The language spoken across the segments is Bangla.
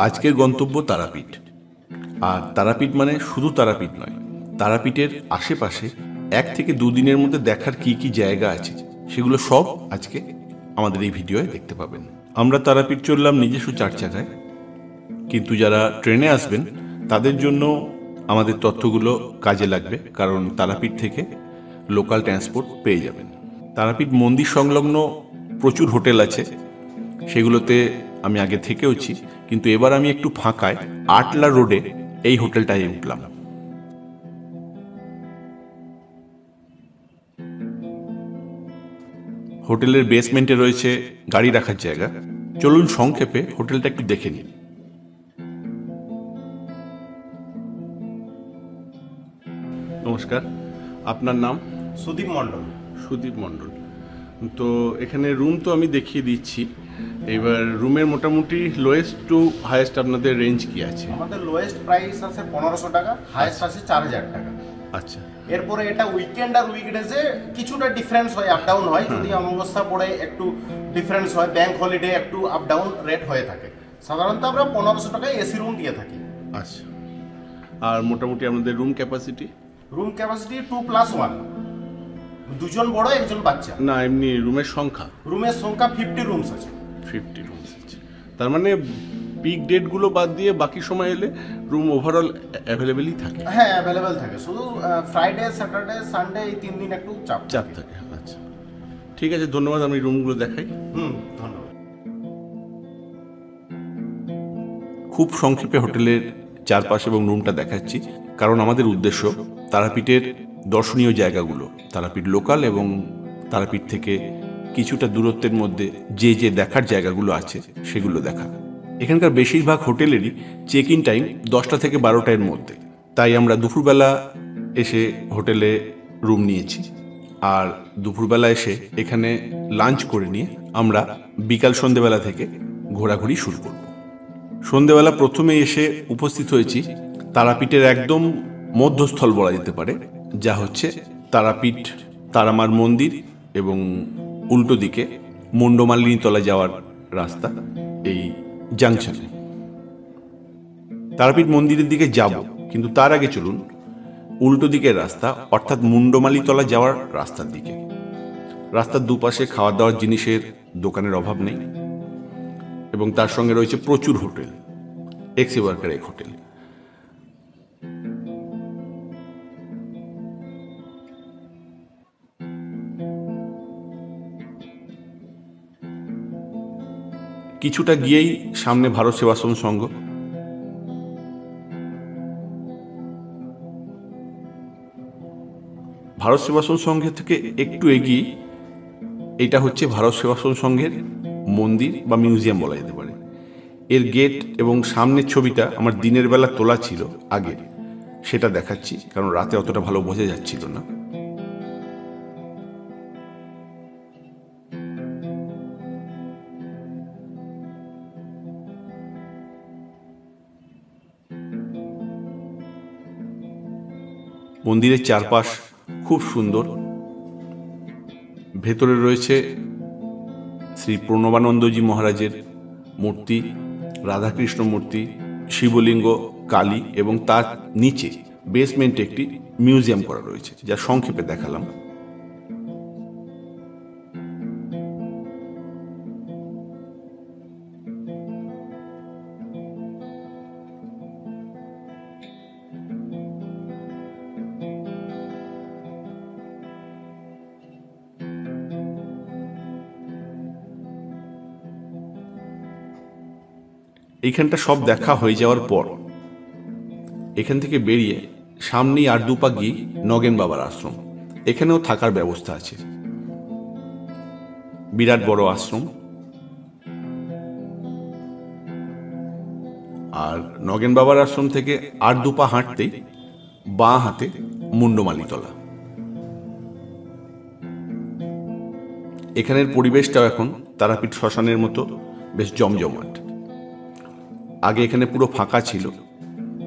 আজকের গন্তব্য তারাপীঠ। আর তারাপীঠ মানে শুধু তারাপীঠ নয়, তারাপীঠের আশেপাশে 1 থেকে 2 দিনের মধ্যে দেখার কি কি জায়গা আছে সেগুলো সব আজকে আমাদের এই ভিডিওয়ে দেখতে পাবেন। আমরা তারাপীঠ চললাম নিজস্ব 4 চাকায়, কিন্তু যারা ট্রেনে আসবেন তাদের জন্য আমাদের তথ্যগুলো কাজে লাগবে, কারণ তারাপীঠ থেকে লোকাল ট্রান্সপোর্ট পেয়ে যাবেন। তারাপীঠ মন্দির সংলগ্ন প্রচুর হোটেল আছে, সেগুলোতে আমি আগে থেকেওছি, কিন্তু এবার আমি একটু ফাঁকায় আটলা রোডে এই হোটেলটায় উঠলাম। হোটেলের বেসমেন্টে রয়েছে গাড়ি রাখার জায়গা। চলুন সংক্ষেপে হোটেলটা একটু দেখে নিন। নমস্কার, আপনার নাম? সুদীপ মণ্ডল। সুদীপ মণ্ডল। তো এখানে রুম তো আমি দেখিয়ে দিচ্ছি, এবার রুমের মোটামুটি লোয়েস্ট টু হাইয়েস্ট আপনাদের রেঞ্জ কি আছে? আমাদের লোয়েস্ট প্রাইস আছে 1500 টাকা, হাইয়েস্ট আছে 4000 টাকা। আচ্ছা, এরপরে এটা উইকেন্ড আর উইকডেজে কিছুটা ডিফারেন্স হয়, আপ ডাউন হয়। যদি অমাবস্যা পড়ে একটু ডিফারেন্স হয়, ব্যাংক হলিডে একটু আপ ডাউন রেট হয়ে থাকে। সাধারণত আমরা 1500 টাকায় এসি রুম দিয়ে থাকি। আচ্ছা, আর মোটামুটি আপনাদের রুম ক্যাপাসিটি? রুম ক্যাপাসিটি 2+1, দুজন বড় একজন বাচ্চা। না, এমনি রুমের সংখ্যা? রুমের সংখ্যা 50 রুমস আছে। 50 রুমস আছে, তার মানে পিক ডেটগুলো বাদ দিয়ে বাকি সময় এলে রুম ওভারঅল অ্যাভেলেবেলই থাকে? হ্যাঁ, অ্যাভেলেবেল থাকে, শুধু ফ্রাইডে, স্যাটারডে, সানডে এই 3 দিন একটু চাপ থাকে। আচ্ছা, ঠিক আছে, ধন্যবাদ। আমি রুমগুলো দেখাই। ধন্যবাদ। খুব সংক্ষেপে হোটেলের চারপাশ এবং রুমটা দেখাচ্ছি, কারণ আমাদের উদ্দেশ্য তারাপীঠের দর্শনীয় জায়গাগুলো, তারাপীঠ লোকাল এবং তারাপীঠ থেকে কিছুটা দূরত্বের মধ্যে যে যে দেখার জায়গাগুলো আছে সেগুলো দেখা। এখানকার বেশিরভাগ হোটেলেরই চেক ইন টাইম 10টা থেকে 12টার মধ্যে, তাই আমরা দুপুরবেলা এসে হোটেলে রুম নিয়েছি। আর দুপুরবেলা এসে এখানে লাঞ্চ করে নিয়ে আমরা বিকাল সন্ধেবেলা থেকে ঘোরাঘুরি শুরু করব। সন্ধেবেলা প্রথমে এসে উপস্থিত হয়েছি তারাপীঠের একদম মধ্যস্থল বলা যেতে পারে, যা হচ্ছে তারাপীঠ তারামার মন্দির এবং উল্টো দিকে মুন্ডমালিনীতলা যাওয়ার রাস্তা। এই জাংশনে তারাপীঠ মন্দিরের দিকে যাব, কিন্তু তার আগে চলুন উল্টো দিকের রাস্তা, অর্থাৎ মুন্ডমালিনীতলা যাওয়ার রাস্তার দিকে। রাস্তার দুপাশে খাওয়া দাওয়ার জিনিসের দোকানের অভাব নেই এবং তার সঙ্গে রয়েছে প্রচুর হোটেল, এক্সি ওয়ার্কার এক হোটেল। কিছুটা গিয়েই সামনে ভারত সেবাশ্রম সংঘ। ভারত সেবাশ্রম সংঘের থেকে একটু এগিয়ে এটা হচ্ছে ভারত সেবাশ্রম সংঘের মন্দির বা মিউজিয়াম বলা যেতে পারে। এর গেট এবং সামনের ছবিটা আমার দিনের বেলা তোলা ছিল আগে, সেটা দেখাচ্ছি, কারণ রাতে অতটা ভালো বোঝা যাচ্ছিল না। মন্দিরের চারপাশ খুব সুন্দর। ভেতরে রয়েছে শ্রী প্রণবানন্দজি মহারাজের মূর্তি, রাধাকৃষ্ণ মূর্তি, শিবলিঙ্গ, কালী, এবং তার নিচে বেসমেন্টে একটি মিউজিয়াম করা রয়েছে, যা সংক্ষেপে দেখালাম। এইখানটা সব দেখা হয়ে যাওয়ার পর এখান থেকে বেরিয়ে সামনেই আর 2 পা গিয়ে নগেন বাবার আশ্রম। এখানেও থাকার ব্যবস্থা আছে, বিরাট বড় আশ্রম। আর নগেন বাবার আশ্রম থেকে আর 2 পা হাঁটতেই বাঁ হাতে মুন্ডমালিনীতলা। এখানের পরিবেশটাও এখন তারাপীঠ শ্মশানের মতো বেশ জমজমাট। আগে এখানে পুরো ফাঁকা ছিল,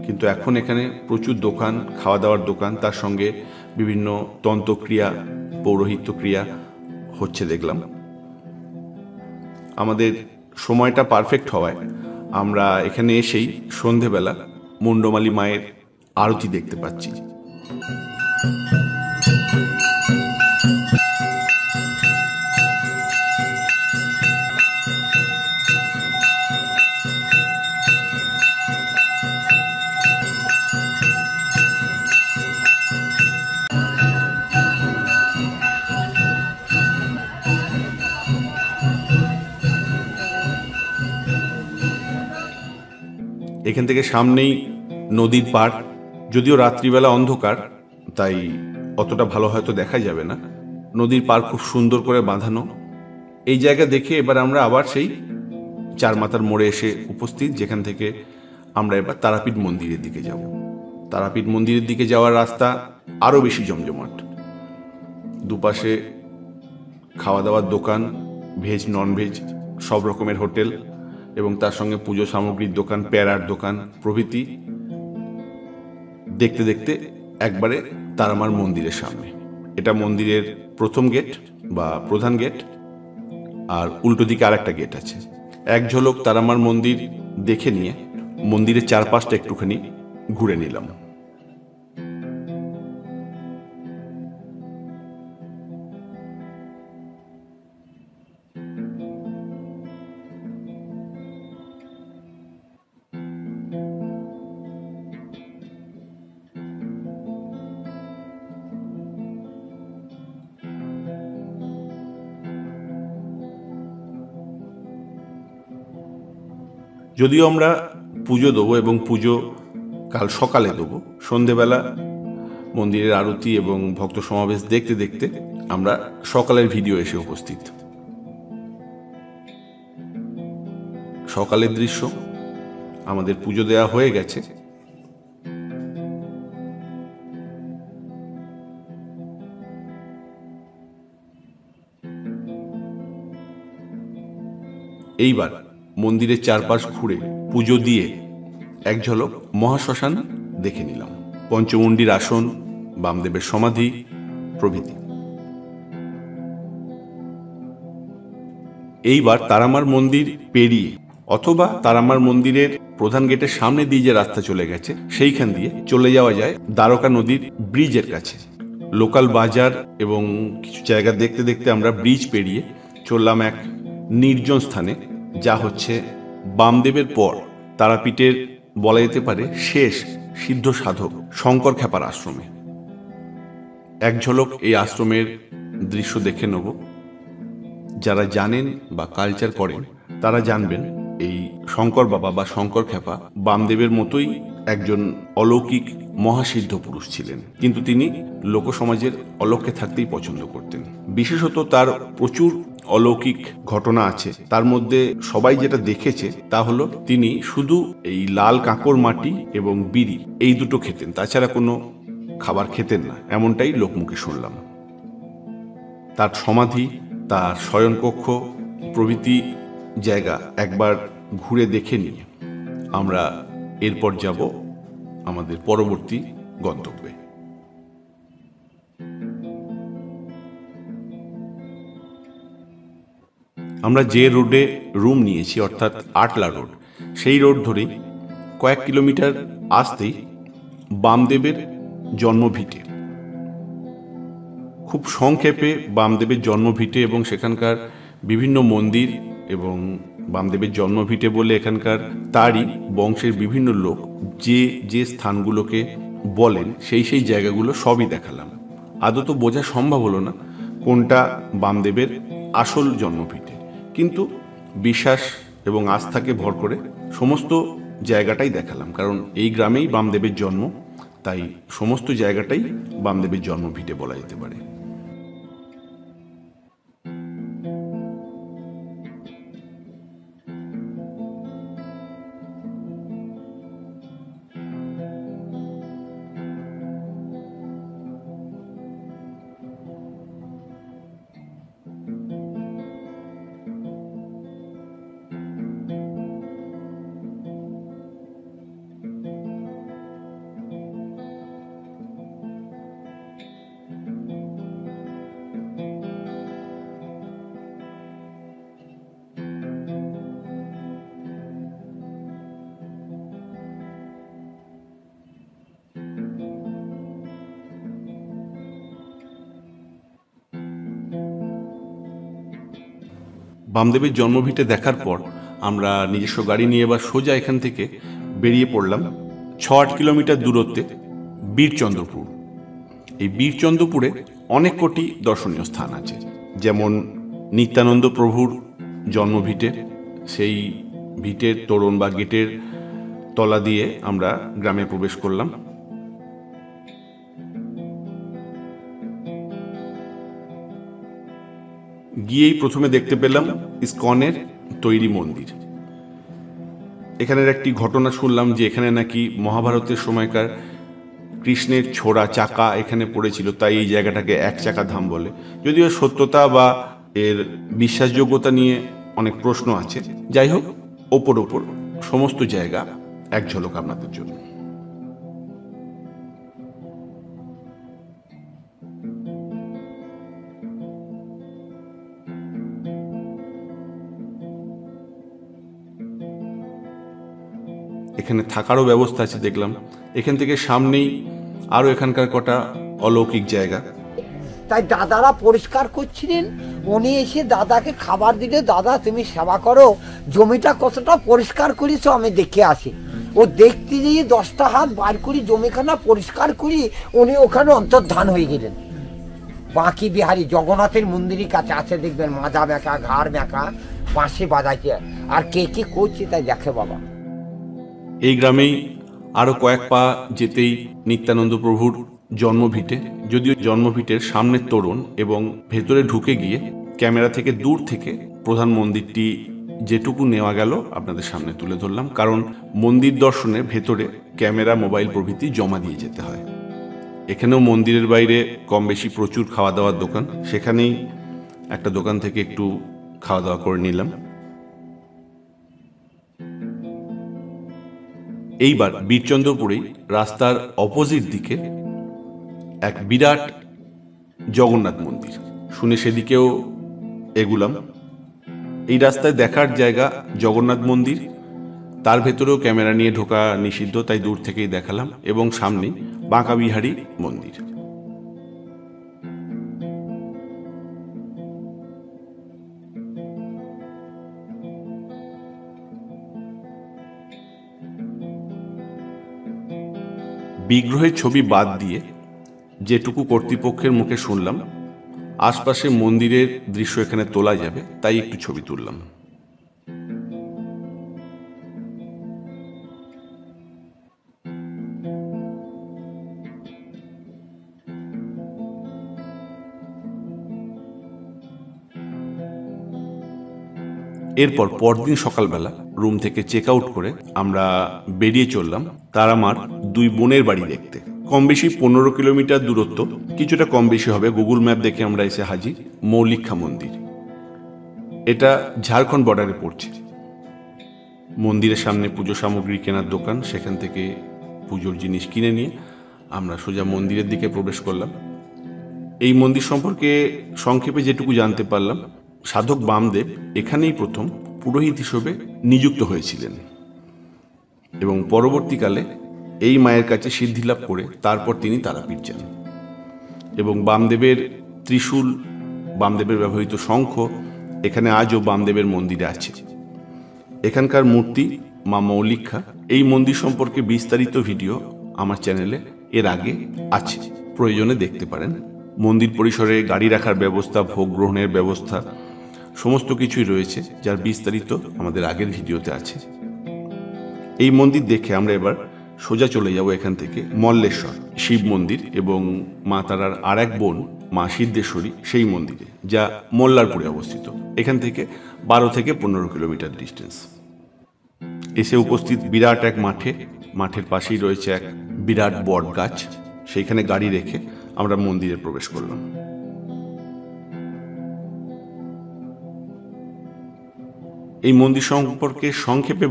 কিন্তু এখন এখানে প্রচুর দোকান, খাওয়া দাওয়ার দোকান, তার সঙ্গে বিভিন্ন তন্ত্রক্রিয়া, পৌরোহিত্য ক্রিয়া হচ্ছে দেখলাম। আমাদের সময়টা পারফেক্ট হওয়ায় আমরা এখানে এসেই সন্ধেবেলা মুন্ডমালী মায়ের আরতি দেখতে পাচ্ছি। এখান থেকে সামনেই নদীর পাড়, যদিও রাত্রিবেলা অন্ধকার তাই অতটা ভালো হয়তো দেখা যাবে না। নদীর পাড় খুব সুন্দর করে বাঁধানো। এই জায়গা দেখে এবার আমরা আবার সেই চার মাথার মোড়ে এসে উপস্থিত, যেখান থেকে আমরা এবার তারাপীঠ মন্দিরের দিকে যাব। তারাপীঠ মন্দিরের দিকে যাওয়ার রাস্তা আরও বেশি জমজমাট। দুপাশে খাওয়া দাওয়ার দোকান, ভেজ নন ভেজ সব রকমের হোটেল এবং তার সঙ্গে পুজো সামগ্রীর দোকান, প্যারার দোকান প্রভৃতি। দেখতে দেখতে একবারে তারামার মন্দিরের সামনে। এটা মন্দিরের প্রথম গেট বা প্রধান গেট, আর উল্টো দিকে আর একটা গেট আছে। এক ঝলক তারামার মন্দির দেখে নিয়ে মন্দিরের চারপাশটা একটুখানি ঘুরে নিলাম। যদিও আমরা পুজো দেবো এবং পুজো কাল সকালে দেবো, সন্ধেবেলা মন্দিরের আরতি এবং ভক্ত সমাবেশ দেখতে দেখতে আমরা সকালের ভিডিও এসে উপস্থিত। সকালের দৃশ্য, আমাদের পুজো দেওয়া হয়ে গেছে। এইবার মন্দিরের চারপাশ ঘুরে পুজো দিয়ে এক ঝলক মহাশ্মশান দেখে নিলাম। পঞ্চমুণ্ডির আসন, বামদেবের সমাধি প্রভৃতি। এইবার তারামার মন্দির পেরিয়ে অথবা তারামার মন্দিরের প্রধান গেটের সামনে দিয়ে যে রাস্তা চলে গেছে সেইখান দিয়ে চলে যাওয়া যায় দ্বারকা নদীর ব্রিজের কাছে। লোকাল বাজার এবং কিছু জায়গা দেখতে দেখতে আমরা ব্রিজ পেরিয়ে চললাম এক নির্জন স্থানে, যা হচ্ছে বামদেবের পর তারাপীঠের বলা যেতে পারে শেষ সিদ্ধ সাধক শঙ্কর খ্যাপার আশ্রমে। এক ঝলক এই আশ্রমের দৃশ্য দেখে নেব। যারা জানেন বা কালচার করেন তারা জানবেন এই শঙ্কর বাবা বা শঙ্কর খ্যাপা বামদেবের মতোই একজন অলৌকিক মহাসিদ্ধ পুরুষ ছিলেন, কিন্তু তিনি লোকসমাজের অলক্ষ্যে থাকতেই পছন্দ করতেন। বিশেষত তার প্রচুর অলৌকিক ঘটনা আছে। তার মধ্যে সবাই যেটা দেখেছে তা হলো তিনি শুধু এই লাল কাঁকর মাটি এবং বিড়ি এই দুটো খেতেন, তাছাড়া কোনো খাবার খেতেন না, এমনটাই লোকমুখে শুনলাম। তার সমাধি, তার শয়নকক্ষ প্রভৃতি জায়গা একবার ঘুরে দেখে নিয়ে আমরা এরপর যাব আমাদের পরবর্তী গন্তব্যে। আমরা যে রোডে রুম নিয়েছি অর্থাৎ আটলা রোড, সেই রোড ধরেই কয়েক কিলোমিটার আসতেই বামদেবের জন্মভিটে। খুব সংক্ষেপে বামদেবের জন্মভিটে এবং সেখানকার বিভিন্ন মন্দির এবং বামদেবের জন্মভিটে বলে এখানকার তারই বংশের বিভিন্ন লোক যে যে স্থানগুলোকে বলেন সেই সেই জায়গাগুলো সবই দেখালাম। আদৌ তো বোঝা সম্ভব হলো না কোনটা বামদেবের আসল জন্মভিটে, কিন্তু বিশ্বাস এবং আস্থাকে ভর করে সমস্ত জায়গাটাই দেখালাম, কারণ এই গ্রামেই বামদেবের জন্ম, তাই সমস্ত জায়গাটাই বামদেবের জন্মভিটে বলা যেতে পারে। বামদেবের জন্মভিটে দেখার পর আমরা নিজস্ব গাড়ি নিয়ে এবার সোজা এখান থেকে বেরিয়ে পড়লাম 6-8 কিলোমিটার দূরত্বে বীরচন্দ্রপুর। এই বীরচন্দ্রপুরে অনেক কোটি দর্শনীয় স্থান আছে, যেমন নিত্যানন্দ প্রভুর জন্মভিটে, সেই ভিটের তোরণ বা গেটের তলা দিয়ে আমরা গ্রামে প্রবেশ করলাম। গিয়েই প্রথমে দেখতে পেলাম ইসকনের তৈরি মন্দির। এখানের একটি ঘটনা শুনলাম যে এখানে নাকি মহাভারতের সময়কার কৃষ্ণের ছোড়া চাকা এখানে পড়েছিল, তাই এই জায়গাটাকে এক চাকা ধাম বলে। যদিও সত্যতা বা এর বিশ্বাসযোগ্যতা নিয়ে অনেক প্রশ্ন আছে। যাই হোক, ওপর সমস্ত জায়গা এক ঝলক আপনাদের জন্য। এখানে থাকারও ব্যবস্থা আছে দেখলাম। এখান থেকে সামনেই আরো এখানকার কটা অলৌকিক জায়গা। তাই দাদারা পরিষ্কার করছিলেন, উনি এসে দাদাকে খাবার দিলে, দাদা তুমি সেবা করো, জমিটা কতটা পরিষ্কার করেছো আমি দেখে আসি। ও দেখতে গিয়ে 10টা হাত বার করি জমিখানা পরিষ্কার করি, উনি ওখানে অন্তর্ধান হয়ে গেলেন। বাঁকি বিহারী জগন্নাথের মন্দিরের কাছে আছে, দেখবেন মাজা মেকা ঘাড় মেকা বাঁশি বাজাইছে, আর কে কি করছে তাই দেখে বাবা। এই গ্রামেই আরো কয়েক পা যেতেই নিত্যানন্দ প্রভুর জন্মভিটে। যদিও জন্মভিটের সামনের তোরণ এবং ভেতরে ঢুকে গিয়ে ক্যামেরা থেকে দূর থেকে প্রধান মন্দিরটি যেটুকু নেওয়া গেল আপনাদের সামনে তুলে ধরলাম, কারণ মন্দির দর্শনে ভেতরে ক্যামেরা, মোবাইল প্রভৃতি জমা দিয়ে যেতে হয়। এখানেও মন্দিরের বাইরে কম বেশি প্রচুর খাওয়া দাওয়ার দোকান, সেখানেই একটা দোকান থেকে একটু খাওয়া দাওয়া করে নিলাম। এইবার বীরচন্দ্রপুরেই রাস্তার অপোজিট দিকে এক বিরাট জগন্নাথ মন্দির, শুনে সেদিকেও এগুলাম। এই রাস্তায় দেখার জায়গা জগন্নাথ মন্দির, তার ভেতরেও ক্যামেরা নিয়ে ঢোকা নিষিদ্ধ, তাই দূর থেকেই দেখালাম। এবং সামনে বাঁকা বিহারী মন্দির। বিগ্রহের ছবি বাদ দিয়ে যেটুকু কর্তৃপক্ষের মুখে শুনলাম, আশপাশে মন্দিরের দৃশ্য এখানে তোলা যাবে, তাই একটু ছবি তুললাম। এরপর পরদিন সকালবেলা রুম থেকে চেক আউট করে আমরা বেরিয়ে চললাম তারামার 2 বোনের বাড়ি দেখতে। কম বেশি 15 কিলোমিটার দূরত্ব, কিছুটা কম বেশি হবে। গুগল ম্যাপ দেখে আমরা এসে হাজির মৌলিক্ষা মন্দির। এটা ঝাড়খণ্ড বর্ডারে পড়ছে। মন্দিরের সামনে পুজো সামগ্রী কেনার দোকান, সেখান থেকে পুজোর জিনিস কিনে নিয়ে আমরা সোজা মন্দিরের দিকে প্রবেশ করলাম। এই মন্দির সম্পর্কে সংক্ষেপে যেটুকু জানতে পারলাম, সাধক বামদেব এখানেই প্রথম পুরোহিত হিসেবে নিযুক্ত হয়েছিলেন এবং পরবর্তীকালে এই মায়ের কাছে সিদ্ধি লাভ করে তারপর তিনি তারাপীঠ যান। এবং বামদেবের ত্রিশূল, বামদেবের ব্যবহৃত শঙ্খ এখানে আজও বামদেবের মন্দিরে আছে। এখানকার মূর্তি মা মৌলিক্ষা। এই মন্দির সম্পর্কে বিস্তারিত ভিডিও আমার চ্যানেলে এর আগে আছে, প্রয়োজনে দেখতে পারেন। মন্দির পরিসরে গাড়ি রাখার ব্যবস্থা, ভোগ গ্রহণের ব্যবস্থা সমস্ত কিছুই রয়েছে, যার বিস্তারিত আমাদের আগের ভিডিওতে আছে। এই মন্দির দেখে আমরা এবার সোজা চলে যাব এখান থেকে মল্লেশ্বর শিব মন্দির এবং মা তারার আর এক বোন মা সিদ্ধেশ্বরী সেই মন্দিরে, যা মোল্লারপুরে অবস্থিত। এখান থেকে 12 থেকে 15 কিলোমিটার ডিস্টেন্স। এসে উপস্থিত বিরাট এক মাঠের পাশেই রয়েছে এক বিরাট বট গাছ, সেইখানে গাড়ি রেখে আমরা মন্দিরে প্রবেশ করলাম। এই মন্দির সম্পর্কে সংক্ষেপে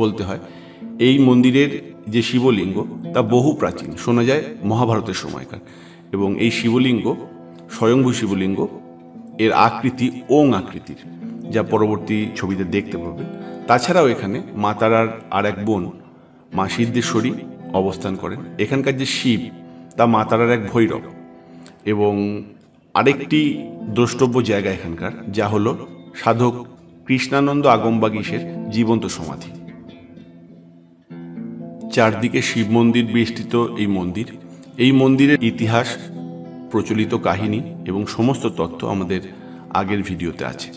বলতে হয়, এই মন্দিরের যে শিবলিঙ্গ তা বহু প্রাচীন, শোনা যায় মহাভারতের সময়কার। এবং এই শিবলিঙ্গ স্বয়ংভূ শিবলিঙ্গ, এর আকৃতি ওং আকৃতির, যা পরবর্তী ছবিতে দেখতে পাবেন। তাছাড়াও এখানে মা তারার আর এক বোন মা সিদ্ধেশ্বরী অবস্থান করেন। এখানকার যে শিব তা মা তারার এক ভৈরব। এবং আরেকটি দ্রষ্টব্য জায়গা এখানকার, যা হলো সাধক কৃষ্ণানন্দ আগমবাগীশের জীবন্ত সমাধি। চারদিকে শিব মন্দির বেষ্টিত এই মন্দিরের ইতিহাস, প্রচলিত কাহিনী এবং সমস্ত তথ্য আমাদের আগের ভিডিওতে আছে।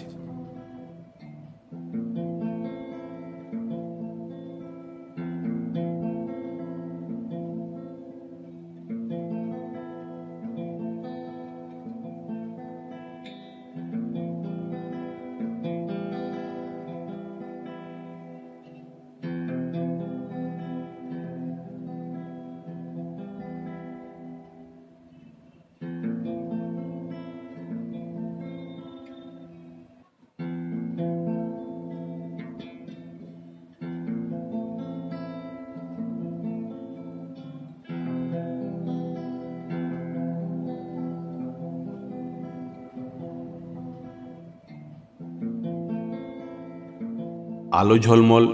আলো ঝলমল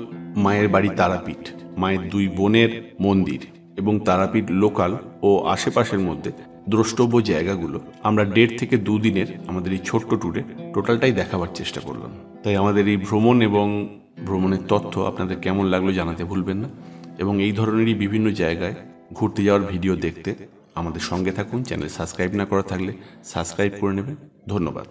মায়ের বাড়ি তারাপীঠ, মায়ের দুই বোনের মন্দির এবং তারাপীঠ লোকাল ও আশেপাশের মধ্যে দ্রষ্টব্য জায়গাগুলো আমরা 1.5 থেকে 2 দিনের আমাদের এই ছোট্ট ট্যুরে টোটালটাই দেখাবার চেষ্টা করলাম। তাই আমাদের এই ভ্রমণ এবং ভ্রমণের তথ্য আপনাদের কেমন লাগলো জানাতে ভুলবেন না, এবং এই ধরনেরই বিভিন্ন জায়গায় ঘুরতে যাওয়ার ভিডিও দেখতে আমাদের সঙ্গে থাকুন। চ্যানেল সাবস্ক্রাইব না করা থাকলে সাবস্ক্রাইব করে নেবেন। ধন্যবাদ।